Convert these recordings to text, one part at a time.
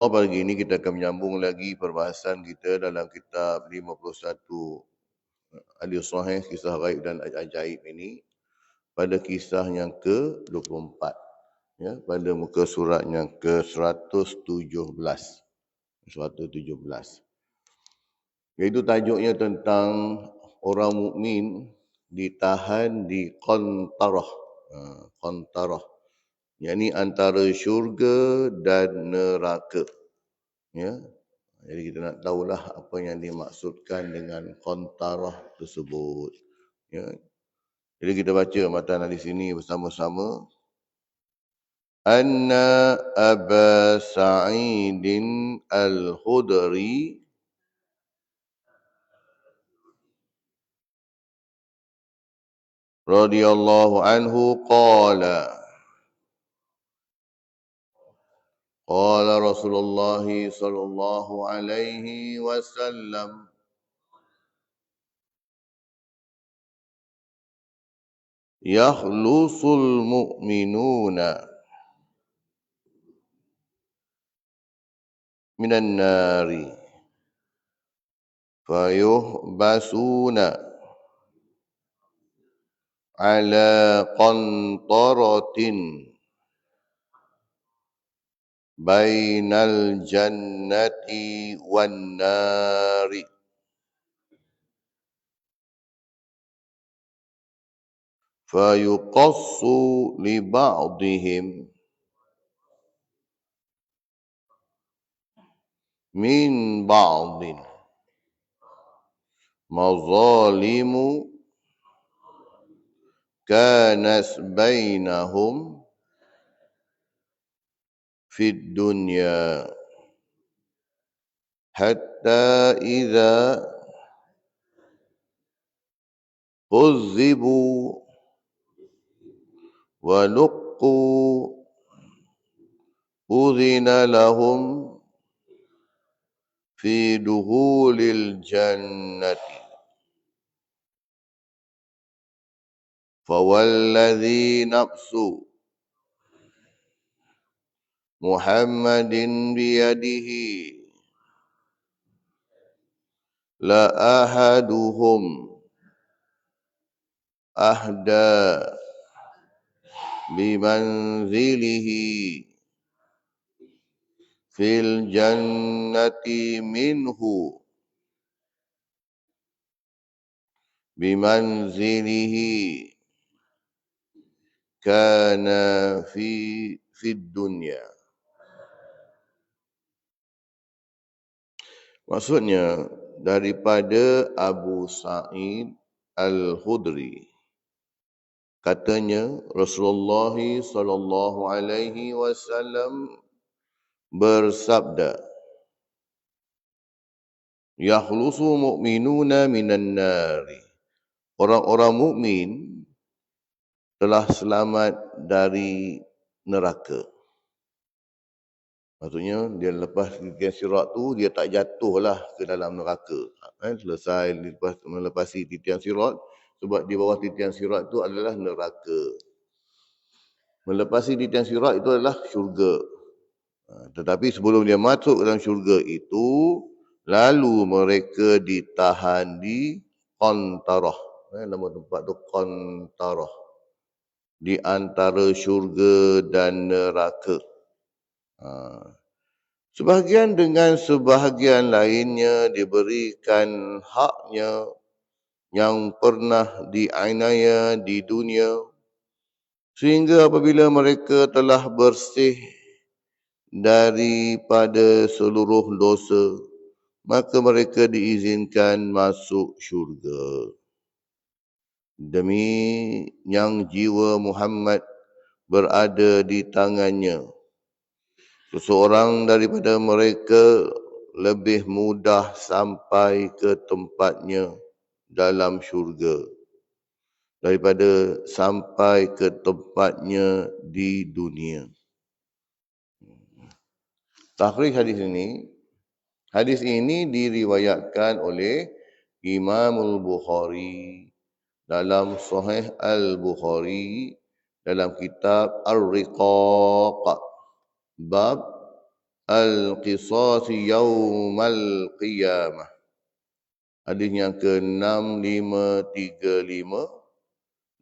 Pagi ini kita akan menyambung lagi perbahasan kita dalam kitab 51 Hadis Sahih, kisah gaib dan ajaib ini pada kisah yang ke-24, ya, pada muka surat yang ke-117. 117. Iaitu tajuknya tentang orang mukmin ditahan di Qantarah. Qantarah, yakni antara syurga dan neraka. Ya. Jadi kita nak tahulah apa yang dimaksudkan dengan Qantarah tersebut. Ya. Jadi kita baca matan hadis ini bersama-sama. Anna Aba Sa'idin Al-Khudri radhiyallahu anhu qala qala Rasulullah sallallahu alaihi wasallam yakhlusul mu'minuna minan nari fayuhbasuna ala qantaratin bainal jannati wan nari fayuqassu li ba'dihim min ba'din mazalimu kanas bainahum fid dunya hatta idza uzzibu wa luqqu udhina lahum fi duhulil jannati fawalladhi nafsu Muhammadin biyadihi la ahaduhum ahda bimanzilihi fil jannati minhu bimanzilihi kana fid dunya. Maksudnya daripada Abu Sa'id Al-Khudri, katanya Rasulullah sallallahu alaihi wasallam bersabda, yakhlusu mu'minuna minan nari. Orang-orang mukmin telah selamat dari neraka. Maksudnya dia lepas titian sirat tu dia tak jatuhlah ke dalam neraka. Selesai melepasi titian sirat, sebab di bawah titian sirat tu adalah neraka. Melepasi titian sirat itu adalah syurga. Tetapi sebelum dia masuk ke dalam syurga itu, lalu mereka ditahan di Qantarah. Nama tempat tu Qantarah, di antara syurga dan neraka. Sebahagian dengan sebahagian lainnya diberikan haknya yang pernah dianiaya di dunia, sehingga apabila mereka telah bersih daripada seluruh dosa, maka mereka diizinkan masuk syurga. Demi yang jiwa Muhammad berada di tangannya, seseorang daripada mereka lebih mudah sampai ke tempatnya dalam syurga daripada sampai ke tempatnya di dunia. Takhrij hadis ini diriwayatkan oleh Imam Bukhari dalam Sahih Al-Bukhari dalam kitab Ar-Riqaq, bab al-qisas yaumal qiyamah. Hadis yang ke-6535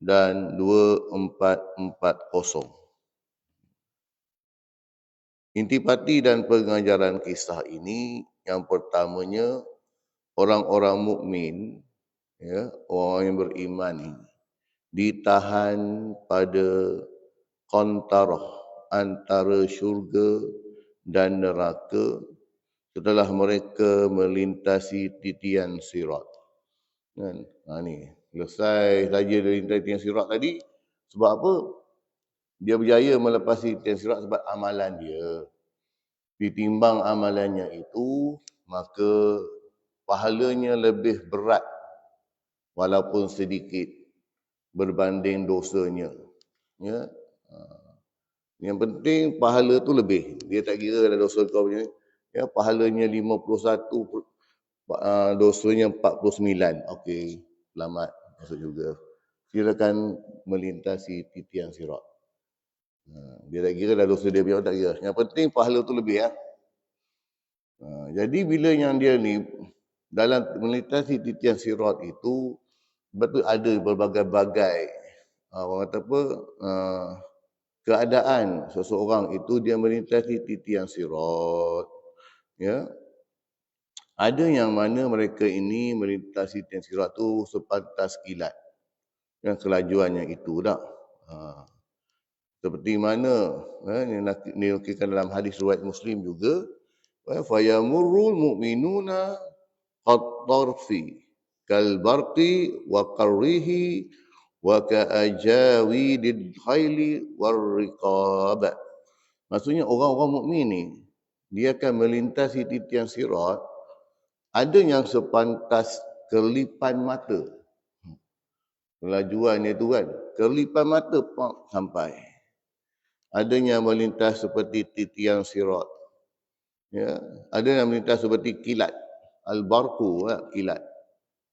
dan 2440. Intipati dan pengajaran kisah ini yang pertamanya, orang-orang mukmin, ya, orang yang beriman ini ditahan pada kontarah antara syurga dan neraka setelah mereka melintasi titian sirat. Kan? Ni selesai saja dari titian sirat tadi. Sebab apa? Dia berjaya melepasi titian sirat sebab amalan dia. Ditimbang amalannya itu, maka pahalanya lebih berat walaupun sedikit berbanding dosanya. Ya. Yang penting pahala tu lebih. Dia tak kira ada dosa kau punya. Ya, pahalanya 51, dosanya 49. Okey, selamat masuk juga. Silakan melintasi titian sirat. Dia tak kira dah dosa dia biar tak kira. Yang penting pahala tu lebih ya. Jadi bila yang dia ni dalam melintasi titian sirat itu betul ada berbagai-bagai orang kata apa keadaan seseorang itu dia melintasi titian sirat. Ya. Ada yang mana mereka ini melintasi titian sirat tu sepantas kilat. Yang kelajuannya itu dah. Seperti mana yang dinukilkan dalam hadis riwayat Muslim juga, fayamurrul mu'minuna qat-tarfi kal barqi wa qarrihi wa ka'ajawidil khaili war riqab. Maksudnya orang-orang mukmin ni dia akan melintasi titian sirat, ada yang sepantas kelipan mata. Kelajuannya tu kan, kelipan mata sampai. Ada yang melintas seperti titian sirat. Ya, ada yang melintas seperti kilat, al-barqu, kilat.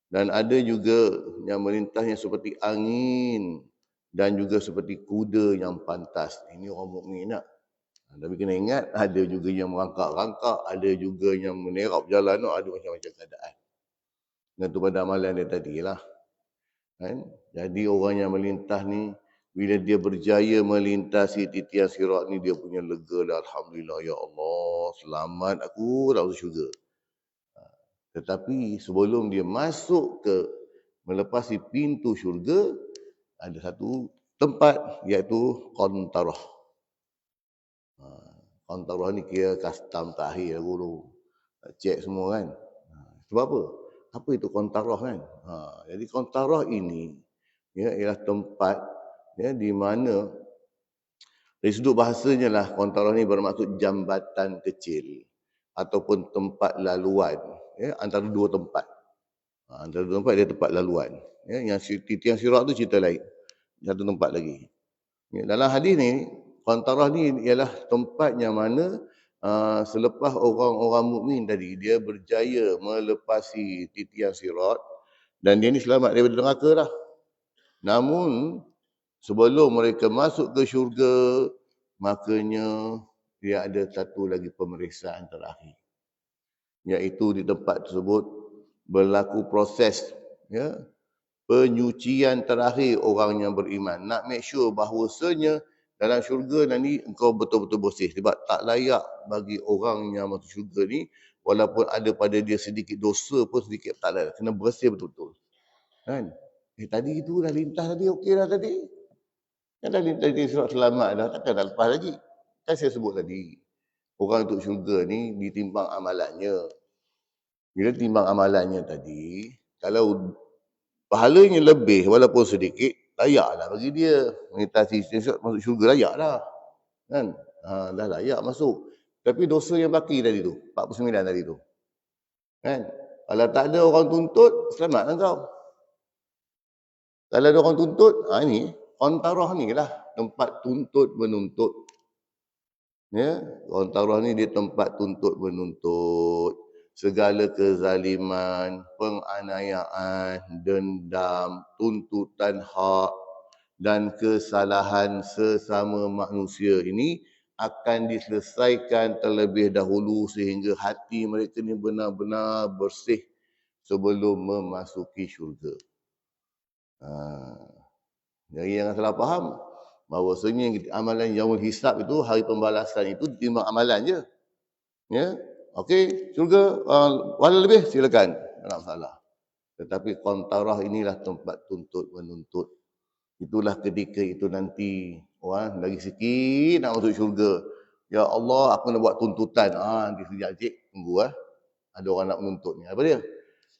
Dan ada juga yang melintasnya seperti angin dan juga seperti kuda yang pantas. Ini orang mukmin nak. Tapi kena ingat, ada juga yang merangkak-rangkak, ada juga yang menerap jalan, ada macam-macam keadaan. Dan itu pada amalan dia tadilah. Kan? Jadi orang yang melintas ni, bila dia berjaya melintasi titian sirat ni, dia punya lega dah. Alhamdulillah, ya Allah, selamat aku dah masuk syurga. Tetapi sebelum dia masuk ke melepasi pintu syurga, ada satu tempat iaitu kontarah. Kontarah ni kira custom terakhir dulu. Cek semua kan. Sebab apa? Apa itu kontarah kan? Jadi kontarah ini ya, ialah tempat ya, di mana dari sudut bahasanya lah kontarah ni bermaksud jambatan kecil ataupun tempat laluan ya, antara dua tempat. Antara dua tempat dia tempat laluan. Ya, yang titian sirat tu cerita lain. Satu tempat lagi. Ya, dalam hadis ni kontarah ni ialah tempat yang mana selepas orang-orang mukmin tadi dia berjaya melepasi titian sirat dan dia ni selamat daripada neraka dah. Namun sebelum mereka masuk ke syurga, makanya dia ada satu lagi pemeriksaan terakhir. Iaitu di tempat tersebut berlaku proses ya, penyucian terakhir orang yang beriman. Nak make sure bahawasanya dalam syurga nanti engkau betul-betul bersih. Sebab tak layak bagi orang yang masuk syurga ni, walaupun ada pada dia sedikit dosa pun sedikit tak layak. Kena bersih betul-betul. Kan? Tadi itu dah lintas tadi, okey dah tadi. Kan dah lintas di surat selamat dah, takkan dah lepas lagi. Kan saya sebut tadi, orang untuk syurga ni ditimbang amalannya. Bila timbang amalannya tadi, kalau pahalanya lebih walaupun sedikit, layaklah bagi dia. Melintasi masuk syurga layaklah. Kan? Dah layak masuk. Tapi dosa yang baki tadi tu, 49 tadi tu. Kan? Kalau tak ada orang tuntut, selamatlah kau. Kalau ada orang tuntut, ini kontarah ni lah tempat tuntut menuntut. Ya, kontarah ni dia tempat tuntut menuntut. Segala kezaliman, penganiayaan, dendam, tuntutan hak dan kesalahan sesama manusia ini akan diselesaikan terlebih dahulu sehingga hati mereka ni benar-benar bersih sebelum memasuki syurga. Jadi jangan salah faham bahawasanya amalan yaumul hisab itu, hari pembalasan itu ditimbang amalan je. Ya, okey, syurga wala lebih silakan, tak ada masalah. Tetapi qantarah inilah tempat tuntut menuntut. Itulah ketika itu nanti orang lagi sikit nak masuk syurga. Ya Allah, aku nak buat tuntutan. Nanti sekejap cik, tunggu ada orang nak menuntut ni. Apa dia?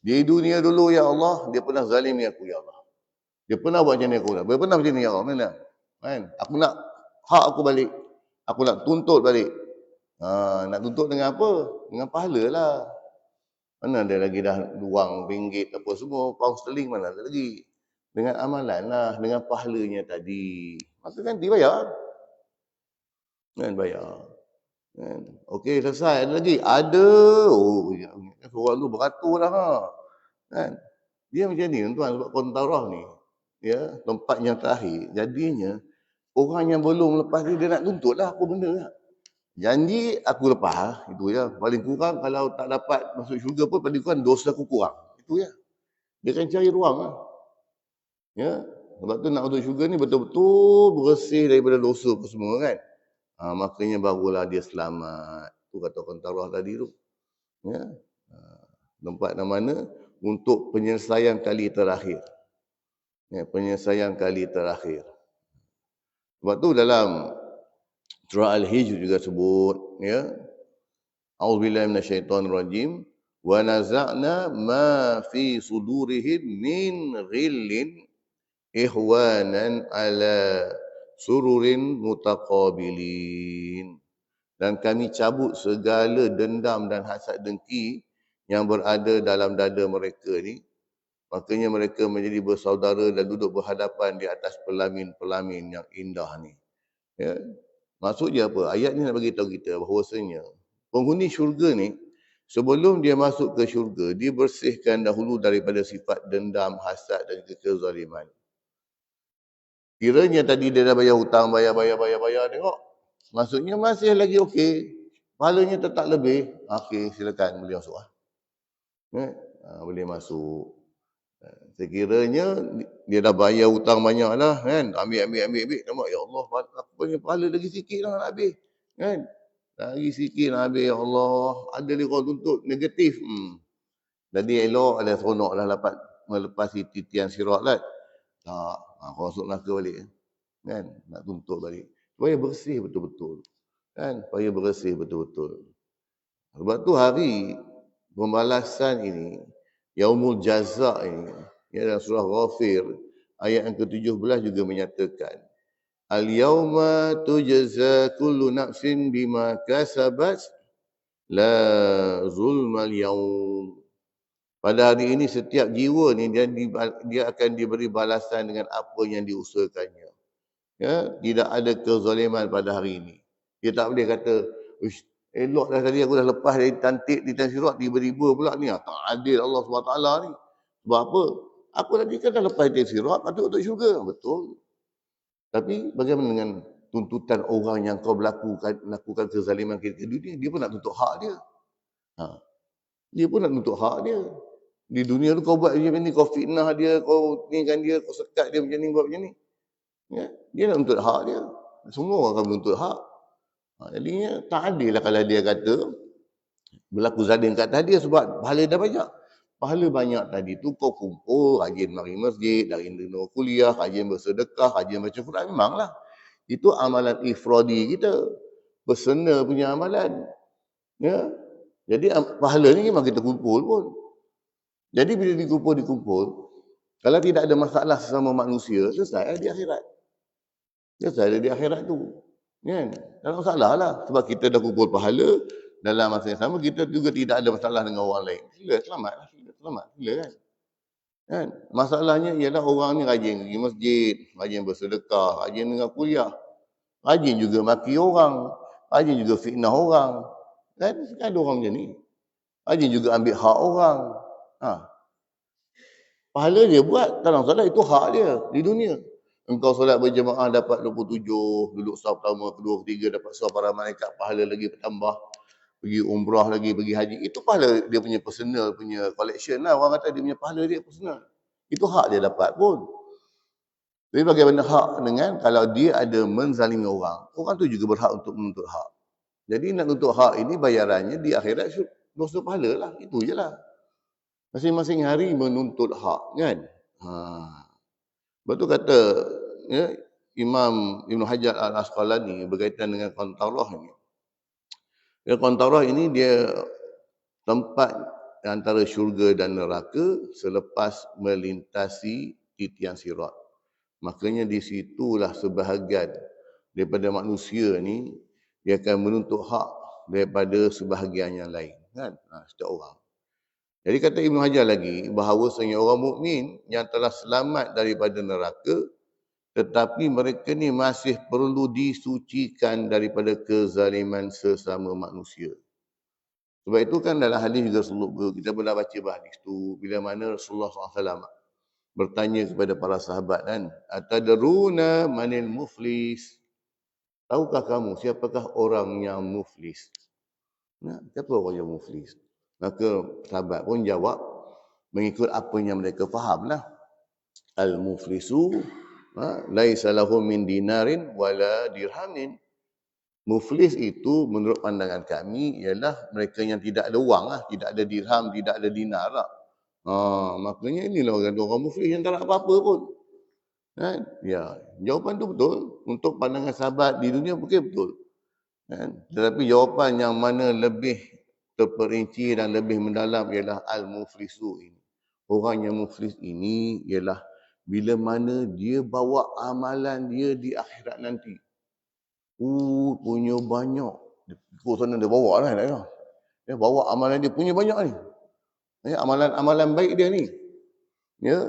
Di dunia dulu ya Allah, dia pernah zalimi aku ya Allah. Dia pernah buat macam ni aku. Dia pernah macam ni ya Allah. Mana? Kan? Aku nak hak aku balik. Aku nak tuntut balik. Nak tuntut dengan apa? Dengan pahala lah. Mana ada lagi dah wang, ringgit apa semua, pound sterling mana ada lagi. Dengan amalan lah, dengan pahalanya tadi. Maka kan dibayar. Kan bayar. Kan? Okey, selesai. Ada lagi? Ada. Oh, orang tu beratur dah. Kan? Dia macam ni tuan, sebab qantarah ni. Ya, tempat yang terakhir. Jadinya, orang yang belum lepas ni, dia nak tuntut lah apa benda lah. Janji aku lepas, itu ya. Paling kurang kalau tak dapat masuk syurga pun, paling kurang dosa aku kurang. Itu ya. Dia akan cari ruang lah. Ya. Sebab tu nak masuk syurga ni betul-betul bersih daripada dosa apa semua kan. Makanya barulah dia selamat. Tu kata qantarah tadi tu. Ya. Tempat mana untuk penyelesaian kali terakhir. Ya, penyelesaian kali terakhir. Sebab tu dalam surah Al-Hijr juga sebut, ya. A'udzubillahi minasyaitonirrajim. Wa naza'na ma fi sudurihim min ghillin ihwanan ala sururin mutaqabilin. Dan kami cabut segala dendam dan hasad dengki yang berada dalam dada mereka ni. Makanya mereka menjadi bersaudara dan duduk berhadapan di atas pelamin-pelamin yang indah ni. Ya. Maksud dia apa? Ayat ni nak bagi tahu kita bahawasanya penghuni syurga ni, sebelum dia masuk ke syurga, dia bersihkan dahulu daripada sifat dendam, hasad dan kezaliman. Kiranya tadi dia dah bayar hutang, bayar, tengok. Maksudnya masih lagi okey. Pahalanya tetap lebih. Okey, silakan boleh masuk boleh masuk. Sekiranya dia dah bayar hutang banyak lah kan. Ambil. Nampak, ya Allah, aku punya pahala lagi sikit lah nak habis. Kan? Lagi sikit nak habis, ya Allah. Ada dia orang tuntut negatif. Jadi elok ada seronok lah dapat melepasi titian sirat lah. Tak, kau masuk neraka balik. Kan? Nak tuntut balik. Supaya bersih betul-betul. Kan? Supaya bersih betul-betul. Sebab tu hari pembalasan ini, Yaumul Jaza' ini, dalam surah Ghafir, ayat yang ke-17 juga menyatakan, Al-yawma tujza kullu nafsin bima kasabat, la zulmal yawm. Pada hari ini setiap jiwa ni dia akan diberi balasan dengan apa yang diusahakannya. Ya, tidak ada kezaliman pada hari ini. Dia tak boleh kata, elok dah tadi aku dah lepas dari tantik di tanah sirat, tiba-tiba pula ni. Tak adil Allah SWT ni. Sebab apa? Aku tadi kan dah lepas dari sirat, patut untuk syurga. Betul. Tapi bagaimana dengan tuntutan orang yang kau melakukan kezaliman ke dunia? Dia pun nak tuntut hak dia. Dia pun nak tuntut hak dia. Di dunia tu kau buat macam ni, kau fitnah dia, kau ni kan dia, kau sekat dia macam ni, buat macam ni. Ya? Dia nak tuntut hak dia. Semua orang akan menuntut hak. Jadinya tak adil lah kalau dia kata berlaku zalim kat atas dia sebab pahala dah banyak. Pahala banyak tadi tu kau kumpul, rajin mari masjid, rajin dengar kuliah, rajin bersedekah, rajin baca Quran. Memanglah. Itu amalan ifradi kita. Personal punya amalan. Ya. Jadi pahala ni memang kita kumpul pun. Jadi bila dikumpul, kalau tidak ada masalah sesama manusia, selesai di akhirat. Selesai di akhirat tu. Kan? Tak ada masalah lah. Sebab kita dah kumpul pahala, dalam masa yang sama, kita juga tidak ada masalah dengan orang lain. Sila, selamat lah. Selamat, sila kan. Kan? Masalahnya ialah orang ni rajin pergi masjid, rajin bersedekah, rajin dengar kuliah. Rajin juga maki orang. Rajin juga fitnah orang. Kan? Ada orang macam ni. Rajin juga ambil hak orang. Pahala dia buat, tak ada masalah, itu hak dia di dunia. Engkau solat berjemaah dapat 27, duduk saf pertama, kedua, ketiga dapat saf para malaikat, pahala lagi bertambah. Pergi umrah lagi, pergi haji. Itu pahala dia punya personal punya collection lah. Orang kata dia punya pahala dia personal. Itu hak dia dapat pun. Tapi bagaimana hak dengan kalau dia ada menzalimi orang, orang tu juga berhak untuk menuntut hak. Jadi nak tuntut hak ini bayarannya di akhirat dosa pahala lah. Itu je lah. Masing-masing hari menuntut hak kan. Lepas tu kata ya, Imam Ibn Hajar Al-Asqalani berkaitan dengan Qantarah ini. Ya, Qantarah ini dia tempat antara syurga dan neraka selepas melintasi titian sirat. Makanya di situlah sebahagian daripada manusia ni dia akan menuntut hak daripada sebahagian yang lain kan, setiap orang. Jadi kata Ibn Hajar lagi bahawasanya orang mukmin yang telah selamat daripada neraka tetapi mereka ni masih perlu disucikan daripada kezaliman sesama manusia. Sebab itu kan dalam hadis juga kita pernah baca hadis tu bila mana Rasulullah SAW bertanya kepada para sahabat kan, atadruna manil muflis? Tahukah kamu siapakah orang yang muflis? Nah, siapa orang yang muflis? Maka sahabat pun jawab mengikut apa yang mereka fahamlah. Al-muflisu laisa lahu min dinarin wala dirhamin. Muflis itu menurut pandangan kami ialah mereka yang tidak ada wang lah, tidak ada dirham, tidak ada dinar lah. Makanya inilah orang muflis yang tak ada apa-apa pun. Kan? Ya, jawapan tu betul. Untuk pandangan sahabat di dunia mungkin betul. Kan? Tetapi jawapan yang mana lebih terperinci dan lebih mendalam ialah al-muflisu ini. Orang yang muflis ini ialah bila mana dia bawa amalan dia di akhirat nanti. Punya banyak. Kau sana dia bawa lah. Dia bawa amalan dia punya banyak ni. Amalan-amalan baik dia ni. Ya,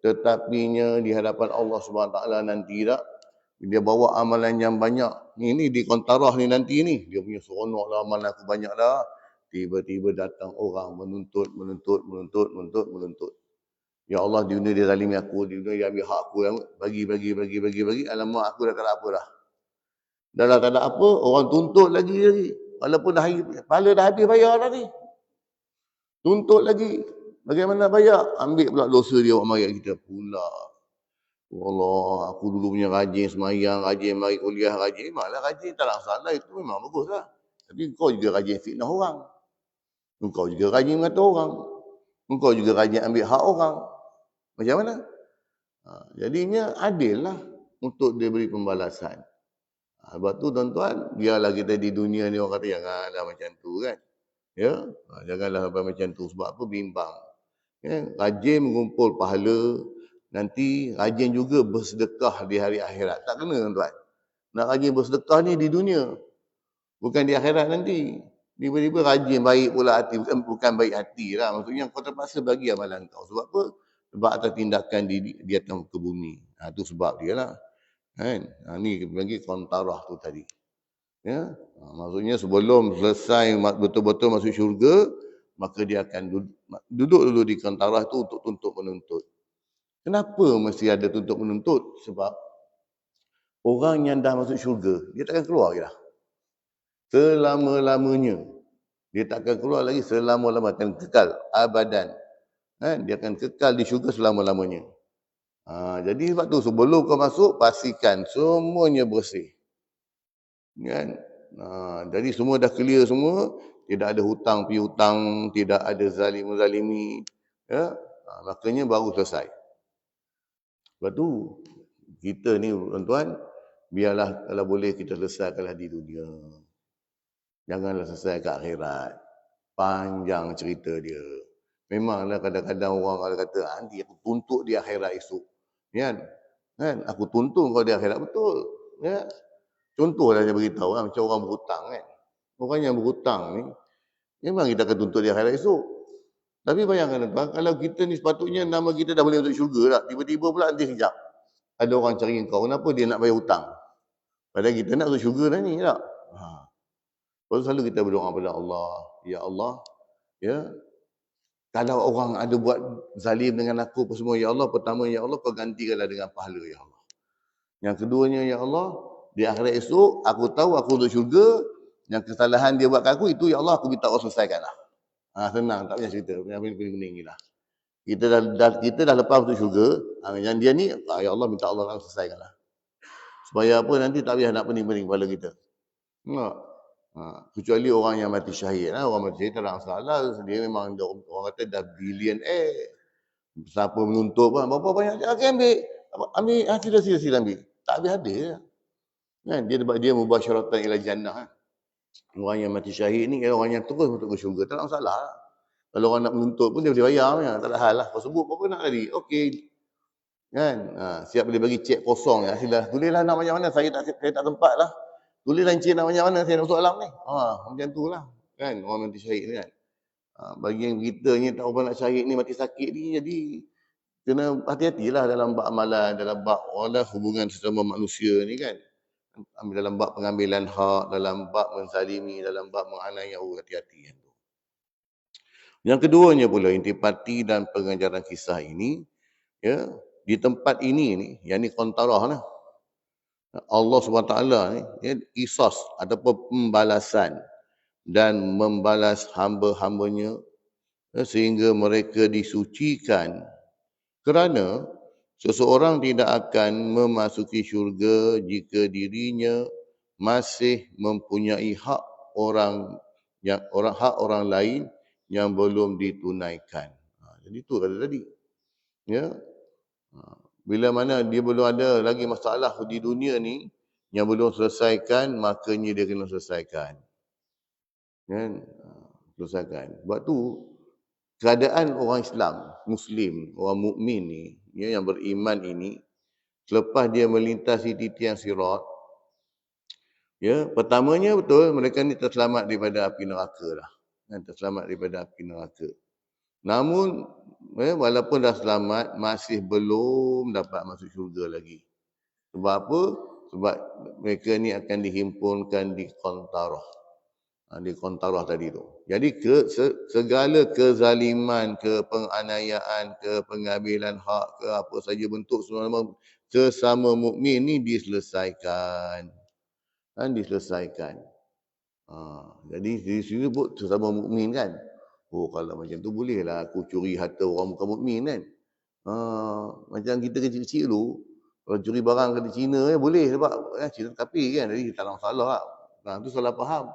tetapinya di hadapan Allah SWT nanti tak, dia bawa amalan yang banyak. Ni di Qantarah ni nanti ni. Dia punya seronok lah, amalan aku banyak dah. Tiba-tiba datang orang menuntut. Ya Allah, di dunia dia zalimi aku, di dunia dia ambil hak aku, bagi. Alamak, aku dah tak ada apa dah. Dah tak ada apa, orang tuntut lagi. Walaupun pahala dah habis bayar dah ni. Tuntut lagi. Bagaimana bayar? Ambil pula dosa dia orang mari kita pula. Allah, aku dulu punya rajin semayang, rajin mari kuliah, rajin. Malah rajin tak ada salah, itu memang bagus lah. Tapi kau juga rajin fitnah orang. Engkau juga rajin mengata orang. Engkau juga rajin ambil hak orang. Macam mana? Jadinya adil lah untuk dia beri pembalasan. Sebab tu tuan-tuan, biarlah kita di dunia ni orang kata janganlah macam tu kan. Ya, janganlah sampai macam tu. Sebab apa? Bimbang. Ya, rajin mengumpul pahala, nanti rajin juga bersedekah di hari akhirat. Tak kena tuan-tuan. Nak rajin bersedekah ni di dunia. Bukan di akhirat nanti. Tiba-tiba rajin baik pula hati. Bukan baik hati lah. Maksudnya kau terpaksa bagi amalan kau. Sebab apa? Sebab atas tindakan di atas muka bumi. Itu sebab dia lah. Kan? Ni bagi Qantarah tu tadi. Ya? Maksudnya sebelum selesai betul-betul masuk syurga, maka dia akan duduk dulu di Qantarah tu untuk tuntut menuntut. Kenapa mesti ada tuntut menuntut? Sebab orang yang dah masuk syurga, dia takkan keluar lagi dah. Selama-lamanya. Dia takkan keluar lagi selama-lamanya. Akan kekal abadan. Dia akan kekal di syurga selama-lamanya. Jadi sebab tu sebelum kau masuk, pastikan semuanya bersih. Kan? Jadi semua dah clear semua. Tidak ada hutang piutang, tidak ada zalim-zalimi. Ya? Makanya baru selesai. Sebab tu kita ni tuan-tuan, biarlah kalau boleh kita selesaikanlah di dunia. Janganlah selesai ke akhirat. Panjang cerita dia. Memanglah kadang-kadang orang kata, nanti aku tuntut di akhirat esok. Kan? Aku tuntut kau di akhirat. Betul. Ya? Contohlah saya beritahu macam orang berhutang kan. Orang yang berhutang ni, memang kita akan tuntut di akhirat esok. Tapi bayangkan tuan, kalau kita ni sepatutnya nama kita dah boleh masuk syurga tak. Tiba-tiba pula nanti sekejap. Ada orang cari kau, kenapa dia nak bayar hutang? Padahal kita nak masuk syurga dah ni tak. Lepas tu selalu kita berdoa kepada Allah. Ya Allah, ya, kalau orang ada buat zalim dengan aku apa semua, ya Allah, pertama, ya Allah, kau gantikanlah dengan pahala, ya Allah. Yang keduanya, ya Allah, di akhirat esok aku tahu aku untuk syurga, yang kesalahan dia buat kat aku itu, ya Allah, aku minta Allah selesaikanlah. Senang, tak payah cerita. Yang pening-pening ni lah. Kita dah lepas untuk syurga, yang dia ni, ya Allah, minta Allah selesaikanlah. Supaya apa, nanti tak payah nak pening-pening kepala kita. Tengok. Kecuali orang yang mati syahid lah. Orang mati syahid tak ada masalah. Dia memang orang kata dah billionaire. Siapa menuntut pun, berapa banyak, okay, ambil, sila ambil. Tak habis-habis. Kan? Dia mubasyaratan ila jannah. Kan? Orang yang mati syahid ni, orang yang terus masuk ke syurga, tak ada masalah. Kalau orang nak menuntut pun, dia boleh bayar. Tak ada hal lah. Kau sebut apa nak tadi? Okey. Kan? Siap boleh bagi cek kosong. Sila. Tulislah nak macam mana. Saya tak sempat lah. Tulislah encik nak macam mana saya nak masuk alam ni. Macam tu lah. Kan? Orang mati syahid ni kan. Bagi yang kita ni tak apa nak syahid ni, mati sakit ni, jadi kena hati-hatilah dalam bab amalan, dalam bab hubungan sesama manusia ni kan. Ambil dalam bab pengambilan hak, dalam bab menzalimi, dalam bab menganiaya, hati-hati kan. Yang keduanya pula, intipati dan pengajaran kisah ini, ya, di tempat ini ni, yang ni kontarah lah. Allah SWT ni, ya, qisas ataupun pembalasan dan membalas hamba-hambanya, ya, sehingga mereka disucikan, kerana seseorang tidak akan memasuki syurga jika dirinya masih mempunyai hak orang lain yang belum ditunaikan. Jadi itu kata tadi. Ya. Bila mana dia belum ada lagi masalah di dunia ni yang belum selesaikan, makanya dia kena selesaikan. Kan? Selesaikan. Sebab tu keadaan orang Islam, Muslim, orang mukmin ni, ya, yang beriman ini, selepas dia melintasi titian sirat, ya, pertamanya betul mereka ni terselamat daripada api neraka lah. Terselamat daripada api neraka. Namun, ya, walaupun dah selamat, masih belum dapat masuk syurga lagi. Sebab apa? Sebab mereka ni akan dihimpunkan di kontarah. Di kontarah tadi tu. Jadi segala kezaliman, penganiayaan, pengambilan hak, apa saja bentuk sesama mukmin ni diselesaikan. Diselesaikan. Jadi di sini pun sesama mukmin kan. Kalau macam tu bolehlah aku curi harta orang bukan mukmin kan. Macam kita kecil-kecil dulu, kalau curi barang kat Cina boleh sebab Cina kafir kan. Jadi tak ada masalah lah. Tu salah faham.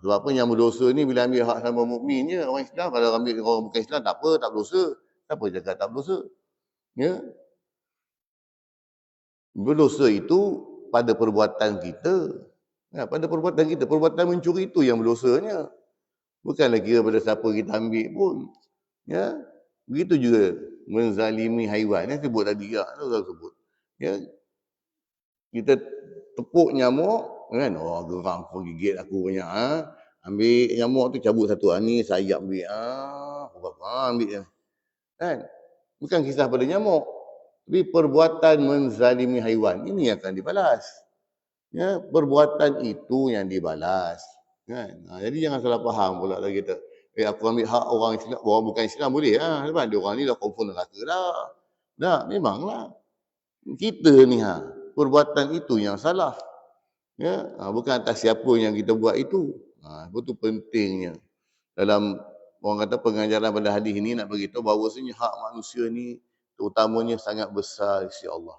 Sebab apa yang berdosa ni bila ambil hak sama mukminnya orang Islam, kalau ambil orang bukan Islam tak apa, tak berdosa. Siapa cakap tak berdosa? Ya. Berdosa itu pada perbuatan kita. Pada perbuatan kita, perbuatan mencuri itu yang berdosanya. Bukanlah kira pada siapa kita ambil pun. Ya. Begitu juga menzalimi haiwan. Yang sebut tadi sebut. Ya. Kita tepuk nyamuk kan, geram kau gigit aku banyak. Ambil nyamuk tu cabut satu, ni sayap ambil. Ambil kan. Bukan kisah pada nyamuk, tapi perbuatan menzalimi haiwan ini yang akan dibalas. Ya, perbuatan itu yang dibalas. Kan? Jadi jangan salah faham pula lah kita. Aku ambil hak orang Islam, orang bukan Islam boleh. Sebab dia orang ni dah confirm neraka dah. Dah, memanglah. Kita ni perbuatan itu yang salah. Ya, bukan atas siapa yang kita buat itu. Itu pentingnya. Dalam orang kata pengajaran pada hadis ini nak beritahu bahawasanya hak manusia ni terutamanya sangat besar di sisi Allah.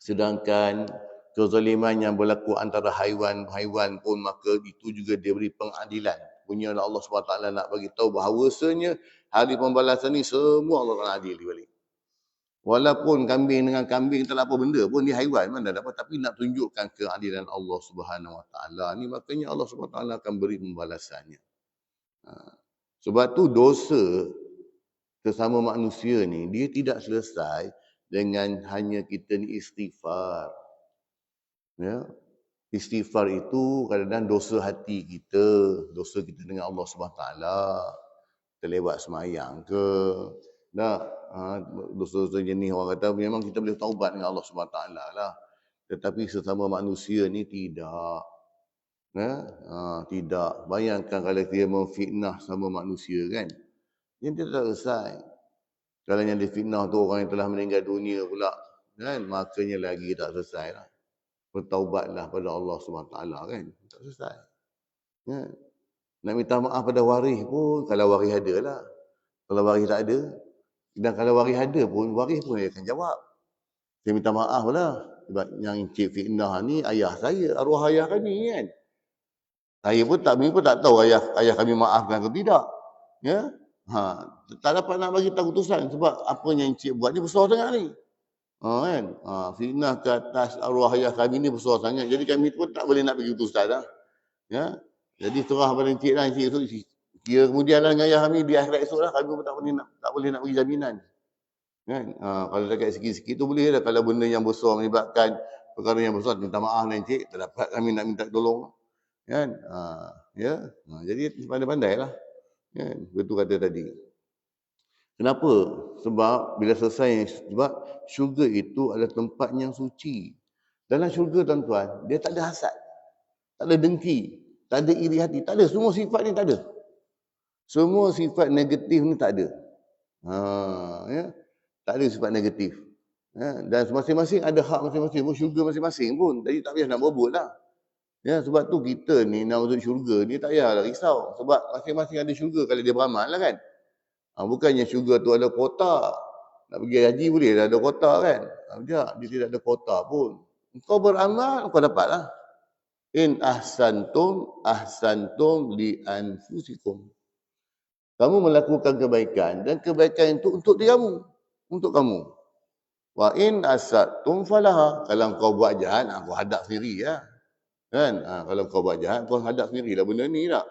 Sedangkan kezaliman yang berlaku antara haiwan-haiwan pun, maka itu juga dia beri pengadilan. Punya Allah SWT nak bagi tahu bahawasanya hari pembalasan ni semua Allah akan adil di balik. Walaupun kambing dengan kambing tak ada apa benda pun, dia haiwan mana dapat, tapi nak tunjukkan keadilan Allah SWT ni, makanya Allah SWT akan beri pembalasannya. Sebab tu dosa sesama manusia ni dia tidak selesai dengan hanya kita ni istighfar. Ya. Istighfar itu kadang-kadang dosa hati kita, dosa kita dengan Allah SWT. Terlewat semayang ke, dosa-dosa jenis orang kata memang kita boleh taubat dengan Allah SWT lah. Tetapi sesama manusia ni tidak. Tidak. Bayangkan kalau dia memfitnah sama manusia kan. Yang dia tak selesai. Kalau yang difitnah tu orang yang telah meninggal dunia pula. kan, makanya lagi tak selesai lah. Bertaubatlah pada Allah SWT kan, tak selesai. Kan? Nak minta maaf pada waris pun, kalau waris ada lah. Kalau waris tak ada, dan kalau waris ada pun, waris pun dia akan jawab. Saya minta maaf lah. Sebab yang Encik Fitnah ni ayah saya, arwah ayah kami kan. Saya pun tak tahu ayah kami maafkan atau tidak. Ya. Tak dapat nak bagi keputusan sebab apa yang Encik buat ni besar sangat ni. Kan. Fitnah ke atas arwah ayah kami ni besar sangat. Jadi kami pun tak boleh nak bagi keputusan lah. Ya. Jadi serah pada Encik lah. Encik esok kira kemudian lah dengan ayah kami di akhirat esok lah. Kami pun tak boleh nak bagi jaminan. Kan? Kalau dekat sikit-sikit tu boleh lah. Kalau benda yang besar menyebabkan perkara yang besar, minta maaf lah Encik. Tak dapat kami nak minta tolong. Kan? Ya. Jadi pandai-pandai lah. Kan? Betul kata tadi. Kenapa? Sebab bila selesai, sebab syurga itu adalah tempat yang suci. Dalam syurga tuan-tuan, dia tak ada hasad. Tak ada dengki. Tak ada iri hati. Tak ada. Semua sifat ni tak ada. Semua sifat negatif ni tak ada. Ya. Tak ada sifat negatif. Ya. Dan masing-masing ada hak masing-masing pun, syurga masing-masing pun. Jadi tak payah nak berebut lah. Ya, sebab tu kita ni nak masuk syurga ni tak payahlah risau. Sebab masing-masing ada syurga kalau dia beramal lah kan. Bukannya syurga tu ada kota. Nak pergi haji boleh dah ada kota kan. Dia tidak ada kota pun. Kau beramal, kau dapat lah. In ahsantum li anfusikum. Kamu melakukan kebaikan dan kebaikan itu untuk dirimu, untuk kamu. Wa in asatum falaha. Kalau kau buat jahat, kau hadap sendiri lah. Kan? Kalau kau buat jahat, kau hadap sendiri lah benda ni tak.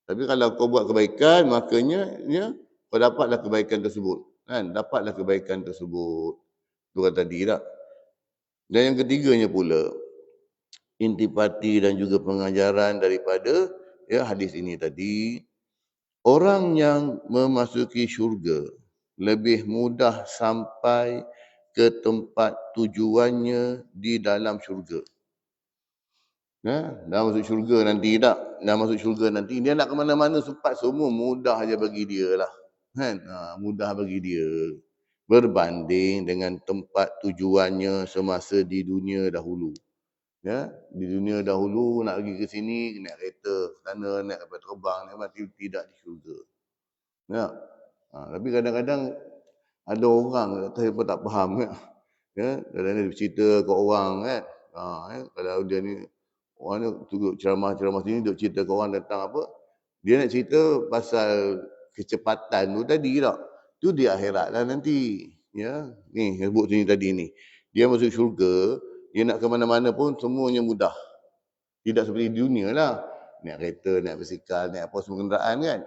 Tapi kalau kau buat kebaikan, makanya kau dapatlah kebaikan tersebut. Kan? Dapatlah kebaikan tersebut. Itu kata tadi tak. Dan yang ketiganya pula, intipati dan juga pengajaran daripada hadis ini tadi, orang yang memasuki syurga lebih mudah sampai ke tempat tujuannya di dalam syurga. Dah masuk syurga nanti tak? Dah masuk syurga nanti, dia nak ke mana-mana sempat semua mudah aja bagi dia lah. Kan? Mudah bagi dia. Berbanding dengan tempat tujuannya semasa di dunia dahulu. Ya, di dunia dahulu nak pergi ke sini, naik kereta, sana naik kapal terbang, tidak di syurga. Ya. Tapi kadang-kadang ada orang saya pun tak faham kan. Ya, kadang-kadang dia cerita ke orang kan. Kalau dia ni orang ni duduk ceramah-ceramah sini, duduk cerita ke orang tentang apa, dia nak cerita pasal kecepatan tu tadi tak. Tu di akhirat lah nanti. Ya, ni sebut sini tadi ni. Dia masuk syurga, dia nak ke mana-mana pun semuanya mudah. Tidak seperti di dunia lah. Naik kereta, naik basikal, naik apa semua kenderaan kan.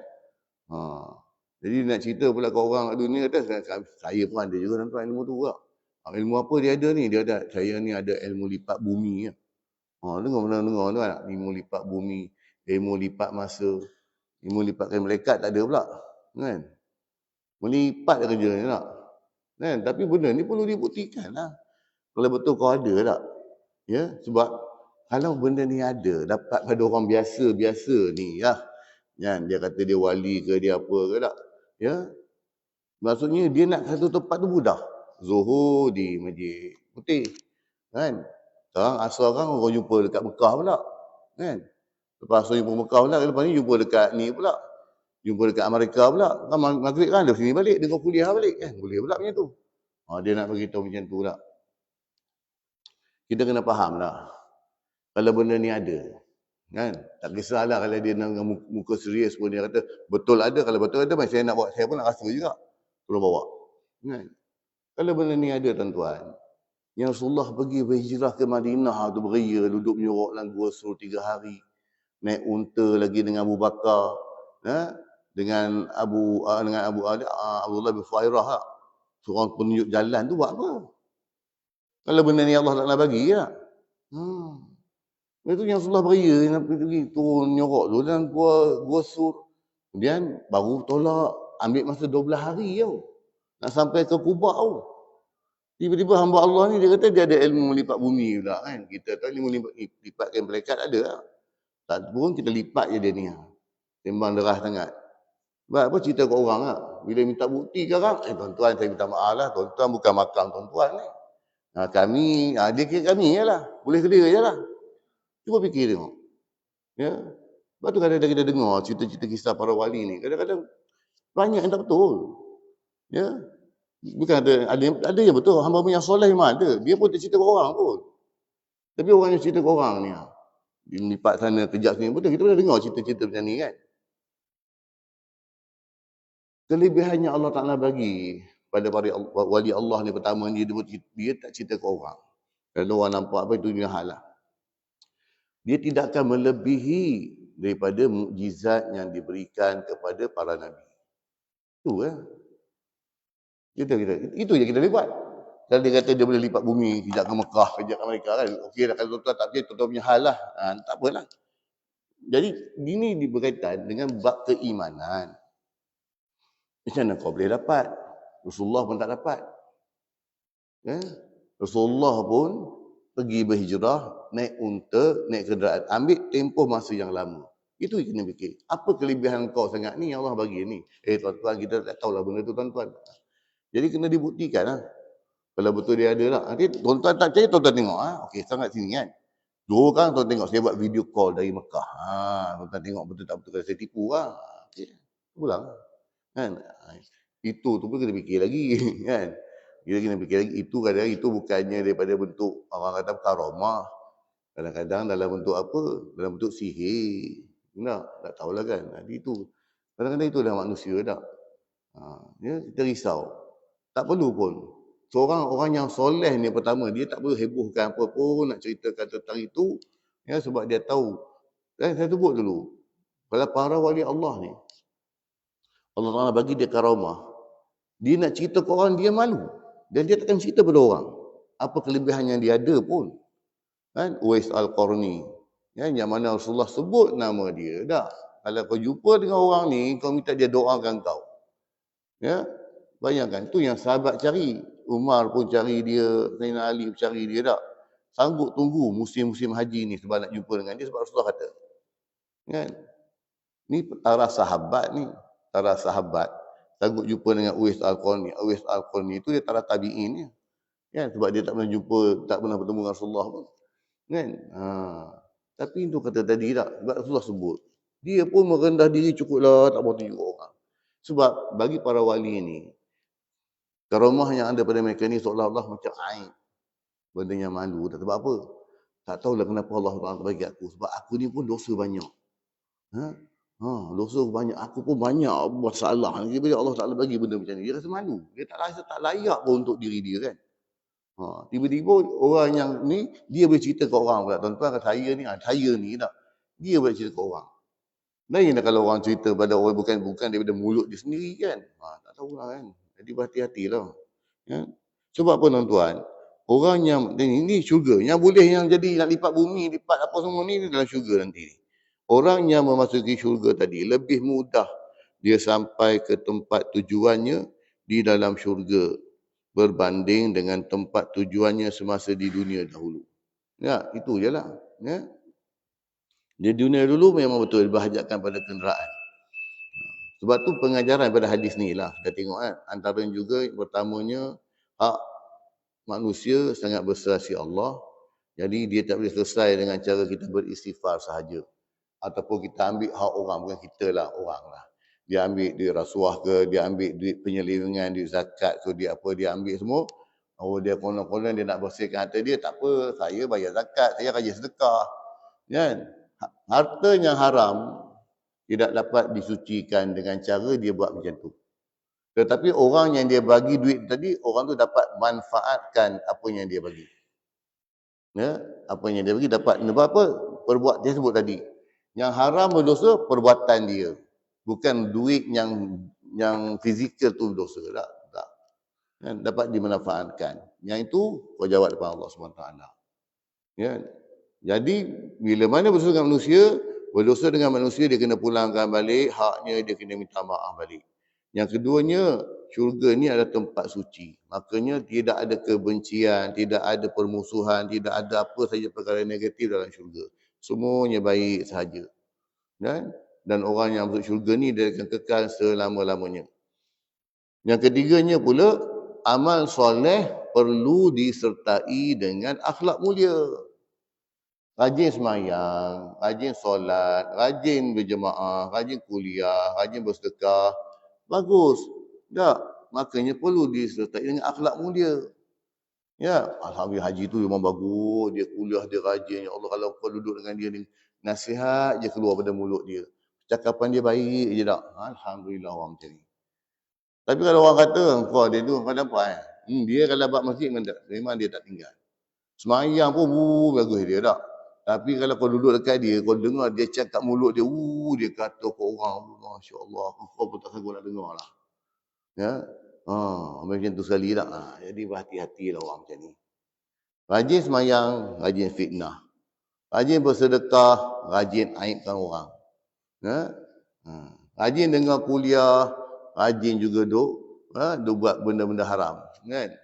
Jadi nak cerita pula ke orang kat dunia kata, saya pun ada juga tuan ilmu tu tak. Ilmu apa dia ada ni? Dia ada, saya ni ada ilmu lipat bumi. Dengar tu kan, ilmu lipat bumi, ilmu lipat masa, ilmu lipatkan malaikat tak ada pula. Kan? Melipat kerja ni tak. Kan? Tapi benda ni perlu dibuktikan lah. Kalau betul kau ada tak. Ya, sebab kalau benda ni ada, dapat pada orang biasa-biasa ni ya. Kan? Dia kata dia wali ke, dia apa ke tak. Ya. Maksudnya dia nak satu tempat tu mudah. Zuhur di Masjid Putih. Kan? Sekarang asal kan orang jumpa dekat Mekah pula. Kan? Lepas asal jumpa Mekah pula, lepas ni jumpa dekat ni pula. Jumpa dekat Amerika pula. Kan maghrib kan, dari sini balik, dengar kuliah balik. Kan? Boleh pula macam tu. Dia nak beritahu macam tu pula. Kita kena faham lah. Kalau benda ni ada. Kan? Tak kisahlah kalau dia dengan muka serius pun dia kata, betul ada. Kalau betul ada, saya nak bawa, saya pun nak rasa juga. Tolong bawa. Kan? Kalau benda ni ada tuan-tuan, yang Rasulullah pergi berhijrah ke Madinah tu beria, duduk menyorok dalam gua Sur 3 hari. Naik unta lagi dengan Abu Bakar. Dengan Abdullah bin Fuhairah. Seorang penunjuk jalan tu buat apa? Kalau benda ni Allah tak nak bagi ya. Itu yang Rasulullah beria, nak pergi turun nyorok tu dalam gua Sur. Kemudian baru tolak, ambil masa 12 hari tau. Nak sampai ke Quba tau. Tiba-tiba hamba Allah ni dia kata dia ada ilmu melipat bumi pula kan. Kita tahu ilmu lipatkan malaikat ada lah. Tak pun kita lipat je dia ni. Timbang deras sangat. Sebab apa cerita kat orang lah. Bila minta bukti sekarang, tuan-tuan saya minta maaf lah. Tuan-tuan bukan makam tuan-tuan ni. Dia kira kami je lah. Boleh kira je lah. Cuba fikir tengok. Ya. Sebab tu kadang-kadang kita dengar cerita-cerita kisah para wali ni. Kadang-kadang banyak yang tak betul. Ya. Bukan ada yang betul. Hamba yang soleh memang ada. Dia pun tak cerita ke orang pun. Tapi orang yang cerita ke orang ni. Dia lipat sana, kejap sini. Betul, kita pernah dengar cerita-cerita macam ni kan. Kelebihannya Allah Ta'ala bagi pada wali Allah ni pertama ni, dia tak cerita ke orang. Kalau orang nampak apa itu dia hal lah. Dia tidak akan melebihi daripada mukjizat yang diberikan kepada para nabi. Itu itu je kita lipat. Kalau dia kata dia boleh lipat bumi, kejap ke Mekah, kejap ke Amerika kan. Okey dah, kalau tuan-tuan tak percaya, tuan-tuan punya hal lah. Tak apalah. Jadi ini berkaitan dengan bab keimanan. Macam mana kau boleh dapat? Rasulullah pun tak dapat. Rasulullah pun pergi berhijrah, naik unta, naik kenderaan, ambil tempoh masa yang lama. Itu kena fikir. Apa kelebihan kau sangat ni yang Allah bagi ni? Tuan-tuan, kita tak tahulah benda tu tuan-tuan. Jadi kena dibuktikan lah. Kalau betul dia ada lah. Nanti tuan-tuan tak percaya, tuan-tuan tengok. Okey, sangat sini kan. 2 orang tuan tengok, saya buat video call dari Mekah. Tuan-tuan tengok betul tak betul, kalau saya tipu lah. Okey, pulang. Kan? Itu tu pun kena fikir lagi. Kan? Kita kena fikir lagi, itu kadang-kadang itu bukannya daripada bentuk orang kata karamah. Kadang-kadang dalam bentuk apa? Dalam bentuk sihir. Tak tahulah kan. Jadi itu. Kadang-kadang itulah manusia tak. Kita risau. Tak perlu pun. Seorang orang yang soleh ni pertama, dia tak perlu hebohkan apa pun, nak ceritakan tentang itu. Sebab dia tahu. Saya sebut dulu. Kalau para wali Allah ni, Allah Ta'ala bagi dia karamah. Dia nak cerita ke orang, dia malu. Dan dia takkan cerita pada orang. Apa kelebihan yang dia ada pun. Kan? Uwais Al-Qarni. Yang mana Rasulullah sebut nama dia. Tak. Kalau kau jumpa dengan orang ni, kau minta dia doakan kau. Bayangkan. Itu yang sahabat cari. Umar pun cari dia. Sayyidina Ali pun cari dia tak. Sanggup tunggu musim-musim haji ni sebab nak jumpa dengan dia. Sebab Rasulullah kata. Kan? Ni para sahabat ni. Para sahabat. Sanggup jumpa dengan Uwais Al-Qarni. Uwais Al-Qarni itu dia taraf tabi'in ni. Kan? Sebab dia tak pernah jumpa, tak pernah bertemu dengan Rasulullah pun. Kan? Tapi itu kata tadi tak. Sebab Rasulullah sebut. Dia pun merendah diri cukuplah, tak mau tunjuk orang. Sebab bagi para wali ni, karamah yang ada pada mereka ni seolah-olah macam aib. Benda yang malu. Tak sebab apa. Tak tahulah kenapa Allah Ta'ala bagi aku. Sebab aku ni pun dosa banyak. Dosa banyak. Aku pun banyak masalah. Bila Allah Ta'ala bagi benda macam ni, dia rasa malu. Dia tak rasa tak layak pun untuk diri dia kan. Tiba-tiba orang yang ni, dia boleh cerita ke orang pula. Tuan-tuan, saya ni tak. Dia boleh cerita ke orang. Lain kalau orang cerita pada orang bukan daripada mulut dia sendiri kan. Tak tahulah kan. Jadi berhati-hatilah. Ya. Sebab apa tuan-tuan? Orang yang ini syurga. Yang boleh yang jadi nak lipat bumi, lipat apa semua ni dalam syurga nanti. Orang yang memasuki syurga tadi lebih mudah dia sampai ke tempat tujuannya di dalam syurga berbanding dengan tempat tujuannya semasa di dunia dahulu. Ya, itu je lah. Ya. Di dunia dulu memang betul dibahagiakan pada kenderaan. Sebab tu pengajaran pada hadis ni lah. Kita tengok kan. Antara juga pertamanya, hak manusia sangat berserasi Allah. Jadi dia tak boleh selesai dengan cara kita beristighfar sahaja. Ataupun kita ambil hak orang, bukan kita lah, orang lah. Dia ambil duit rasuah ke, dia ambil duit penyelewengan, duit zakat ke, dia apa, dia ambil semua. Dia konon-konon dia nak bersihkan harta dia, tak apa, saya bayar zakat, saya rajin sedekah. Kan? Harta yang haram tidak dapat disucikan dengan cara dia buat macam tu. Tetapi orang yang dia bagi duit tadi, orang tu dapat manfaatkan apa yang dia bagi. Apa yang dia bagi dapat apa? Perbuat dia sebut tadi. Yang haram berdosa perbuatan dia. Bukan duit yang fizikal tu berdosa. Tak. Dapat dimanfaatkan. Yang itu kau jawab depan Allah SWT. Ya. Jadi bila mana berdosa dengan manusia dia kena pulangkan balik, haknya dia kena minta maaf balik. Yang keduanya, syurga ni adalah tempat suci. Makanya tidak ada kebencian, tidak ada permusuhan, tidak ada apa saja perkara negatif dalam syurga. Semuanya baik sahaja. Dan orang yang masuk syurga ni dia akan kekal selama-lamanya. Yang ketiganya pula, amal soleh perlu disertai dengan akhlak mulia. Rajin semayang, rajin solat, rajin berjemaah, rajin kuliah, rajin bersedekah. Bagus. Tak? Makanya perlu disertai dengan akhlak mulia. Ya, alhamdulillah haji tu memang bagus, dia kuliah dia rajin. Ya Allah, kalau kau duduk dengan dia ni, nasihat je keluar pada mulut dia. Cakapan dia baik je tak? Alhamdulillah orang macam ni. Tapi kalau orang kata, kau dia tu, kau dapat dia kalau buat masjid memang dia tak tinggal. Semayang pun bagus dia tak? Tapi kalau kau duduk dekat dia, kau dengar dia cakap mulut dia, dia kata ke orang, Masya Allah, kau pun tak sanggup nak dengar lah. Ya, macam tu sekali tak? Jadi berhati-hatilah orang macam ni. Rajin semayang, rajin fitnah. Rajin bersedekah, rajin aibkan orang. Ya? Rajin dengar kuliah, rajin juga duk buat benda-benda haram. Kan?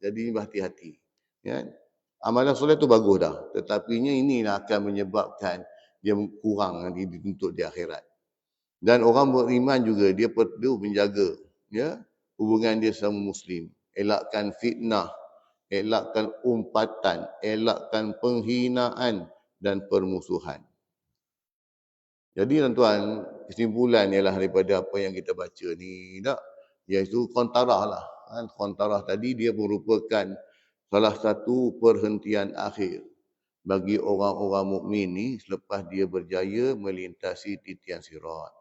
Jadi berhati-hati. Ya? Amalan soleh tu bagus dah. Tetapinya inilah akan menyebabkan dia kurang nanti dituntut di akhirat. Dan orang beriman juga, dia perlu menjaga hubungan dia sama Muslim. Elakkan fitnah, elakkan umpatan, elakkan penghinaan dan permusuhan. Jadi tuan-tuan, kesimpulan ialah daripada apa yang kita baca ni, iaitu kontarah lah. Kontarah tadi dia merupakan salah satu perhentian akhir bagi orang-orang mukmin ni selepas dia berjaya melintasi titian sirat.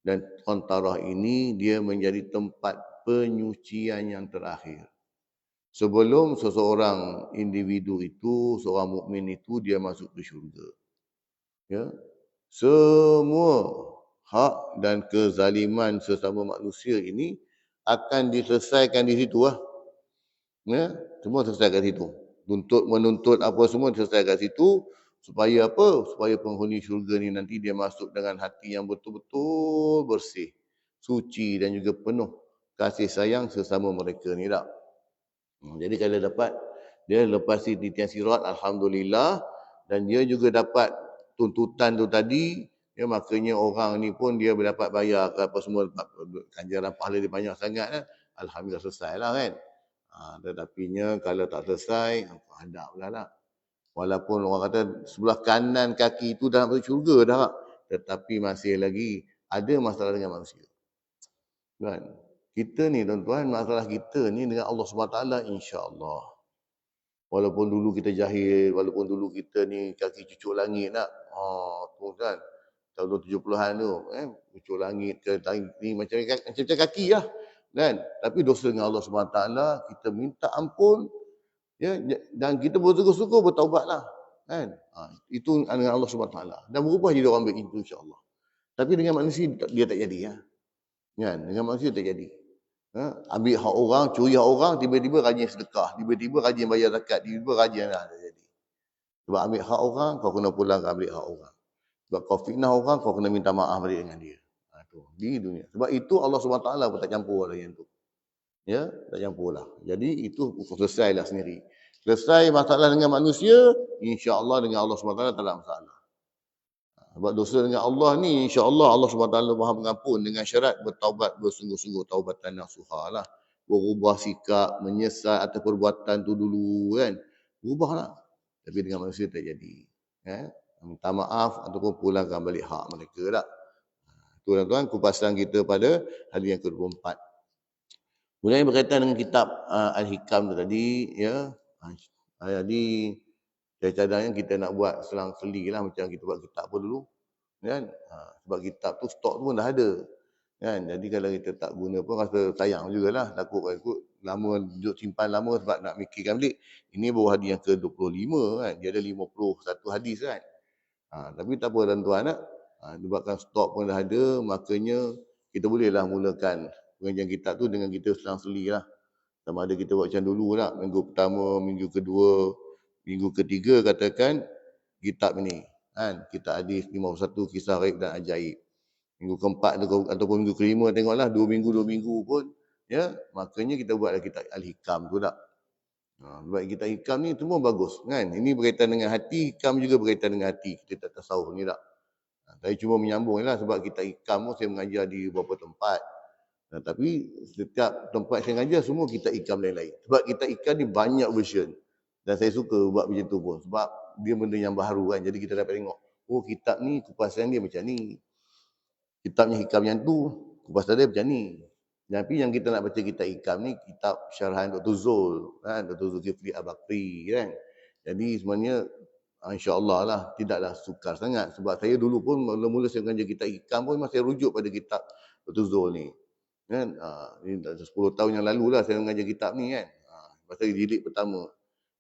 Dan kontarah ini dia menjadi tempat penyucian yang terakhir. Sebelum seseorang individu itu, seorang mukmin itu dia masuk ke syurga. Ya. Semua hak dan kezaliman sesama manusia ini akan diselesaikan di situ lah. Ya, semua selesai kat situ. Menuntut apa semua selesai kat situ. Supaya apa? Supaya penghuni syurga ni nanti dia masuk dengan hati yang betul-betul bersih, suci dan juga penuh kasih sayang sesama mereka ni tak. Jadi kalau dapat, dia lepasi titian sirat, alhamdulillah. Dan dia juga dapat tuntutan tu tadi, makanya orang ni pun dia dapat bayar ke apa semua, ganjaran pahala dia banyak sangat kan. Alhamdulillah selesai lah kan. Tetapinya kalau tak selesai, hadap lah. Walaupun orang kata sebelah kanan kaki itu dah masuk syurga dah, tetapi masih lagi ada masalah dengan manusia. Kan? Kita ni tuan-tuan, masalah kita ni dengan Allah SWT insya-Allah. Walaupun dulu kita jahil, walaupun dulu kita ni kaki cucuk langit nak. Tu kan. Tahun 70-an tu, cucuk langit ke ni macam kaki lah. Kan? Tapi dosa dengan Allah SWT, kita minta ampun. Ya, dan kita bersungguh-sungguh bertaubatlah. Kan? Itu dengan Allah SWT. Dan berubah jadi orang baik itu insya-Allah. Tapi dengan manusia dia tak jadi. Kan? Dengan manusia tak jadi. Ambil hak orang, curi hak orang, tiba-tiba rajin sedekah, tiba-tiba rajin bayar zakat, tiba-tiba rajin lah jadi. Sebab ambil hak orang, kau kena pulang ambil hak orang. Sebab kau fitnah orang, kau kena minta maaf balik dengan dia. Tu di dunia. Sebab itu Allah SWT pun tak campur lah yang tu. Ya, tak campur lah. Jadi itu selesailah sendiri. Selesai masalah dengan manusia, insya-Allah dengan Allah SWT tak ada masalah. Sebab dosa dengan Allah ni, insya-Allah Allah SWT Maha mengampun dengan syarat bertaubat bersungguh-sungguh, taubatan nasuha lah. Berubah sikap, menyesal atas perbuatan tu dulu kan. Berubahlah. Tapi dengan manusia tak jadi. Minta maaf ataupun pulangkan balik hak mereka tak. Itu tuan-tuan kupasan kita pada hari yang ke-24. Kemudian berkaitan dengan kitab Al-Hikam tu tadi, ya. Jadi cadang-cadangnya kita nak buat selang-seli lah macam kita buat kitab pun dulu. Kan? Sebab kitab tu stok tu pun dah ada. Kan? Jadi kalau kita tak guna pun rasa sayang jugalah. Takut lama, duduk simpan lama sebab nak mikirkan balik. Ini baru hadis yang ke-25 kan. Dia ada 51 hadis kan. Tapi tak apa tuan-tuan nak. Sebabkan stok pun dah ada, makanya kita bolehlah mulakan pengajian kitab tu dengan kita selang-seli lah. Sama ada kita buat macam dulu tak. Minggu pertama, minggu kedua, minggu ketiga katakan kitab ni. Kan? Kitab hadis 51 kisah raib dan ajaib. Minggu keempat ataupun minggu kelima tengoklah 2 minggu pun. Ya, makanya kita buatlah kitab Al-Hikam tu tak. Sebab kitab Hikam ni semua bagus kan. Ini berkaitan dengan hati, Hikam juga berkaitan dengan hati. Kita tak tasawuf ni tak. Saya cuma menyambung lah sebab kitab Hikam tu saya mengajar di beberapa tempat. Tapi setiap tempat saya ngajar semua kitab hikam lain-lain. Sebab kitab hikam ni banyak version. Dan saya suka buat macam tu pun. Sebab dia benda yang baru kan. Jadi kita dapat tengok, oh kitab ni kupasan dia macam ni. Kitabnya hikam yang tu, kupasan dia macam ni. Tapi yang kita nak baca kitab hikam ni, kitab syarahan Dr. Zul. Kan? Dr. Zulkifli Al-Bakri kan. Jadi sebenarnya, insya-Allah lah, tidaklah sukar sangat. Sebab saya dulu pun, mula-mula saya mengajar kitab hikam pun, memang saya rujuk pada kitab Dr. Zul ni. Kan? Ini 10 tahun yang lalu lah saya mengajar kitab ni kan. Pasal jilid pertama.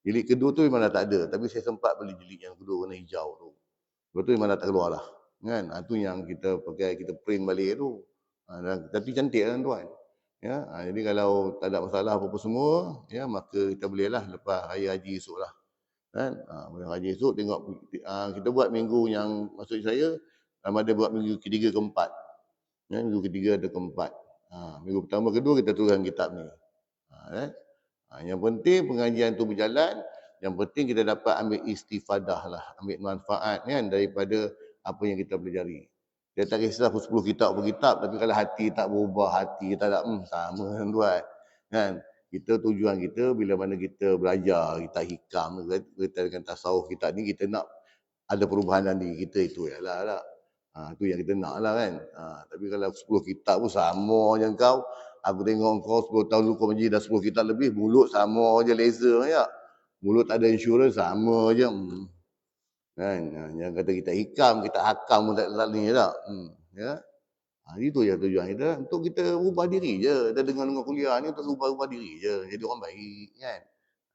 Jilid kedua tu memang dah tak ada. Tapi saya sempat beli jilid yang kedua warna hijau tu. Lepas tu memang dah tak keluar lah. Kan? Itu yang kita pakai, kita print balik tu. Tapi cantik lah tuan. Ya, jadi kalau tak ada masalah apa-apa semua, ya, maka kita boleh lah lepas Raya Haji esok lah. Kan? Haji esok tengok, kita buat minggu yang, maksud saya, ada buat minggu ketiga keempat. Ya, minggu ketiga atau keempat. Minggu pertama kedua kita turun kitab ni. Yang penting pengajian tu berjalan, yang penting kita dapat ambil istifadah lah, ambil manfaat kan daripada apa yang kita pelajari. Dia tak kisah 10 kitab per kitab, tapi kalau hati tak berubah, hati tak ada, sama tuan. Kan? Kita tujuan kita bila mana kita belajar kitab hikam, kita dengan tasawuf kita ni, kita nak ada perubahan dalam diri kita, itu ialah lah. Itu yang kita nak lah kan. Tapi kalau 10 kitab pun sama je kau. Aku tengok kau 10 tahun dulu kau menjadi dah 10 kitab lebih, mulut sama je laser ya. Mulut tak ada insurans sama je. Kan? Yang kata kita hikam, kita hakam pun tak ni tak. Ya. Itu je tujuan kita, untuk kita ubah diri je. Kita dengar kuliah ni untuk ubah diri je. Jadi orang baik kan.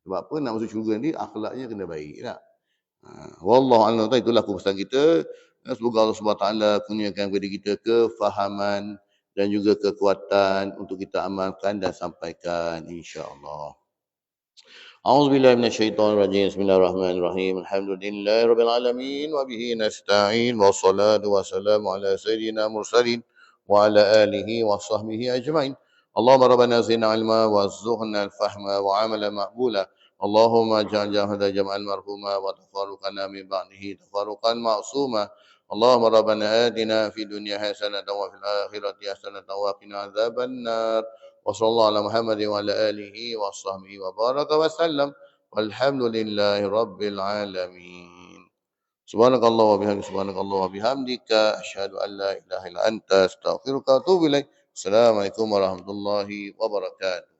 Sebab apa nak masuk syurga ni, akhlaknya kena baik tak. Wallahu a'lam, itulah pesan kita. Semoga Allah SWT kurniakan kepada kita kefahaman dan juga kekuatan untuk kita amalkan dan sampaikan insya-Allah. A'udzubillahi minasyaitonirrajim. Bismillahirrahmanirrahim. Alhamdulillahirabbil alamin wa bihi nasta'in wassalatu wassalamu ala sayyidina mursalin wa ala alihi wa sahbihi ajmain. Allahumma rabbana zidna ilma warzuqna al-fahma wa 'amalan maqbula. Allahumma ja'al hada jam'al marhuma wa tafarruqana min ba'dihi tafarruqan ma'suma. Allahumma rabbana atina fid dunya hasanatan wa fil akhirati hasanatan wa qina adzabannar. Wa sallallahu ala Muhammadin wa ala alihi wa sahbihi wa baraka wa sallam. Walhamdulillahi rabbil alamin. Subhanakallah wa bihamdika, subhanakallah wa bihamdika, asyhadu an la ilaha illa anta, astaghfiruka wa atubu ilaik. Assalamualaikum warahmatullahi wabarakatuh.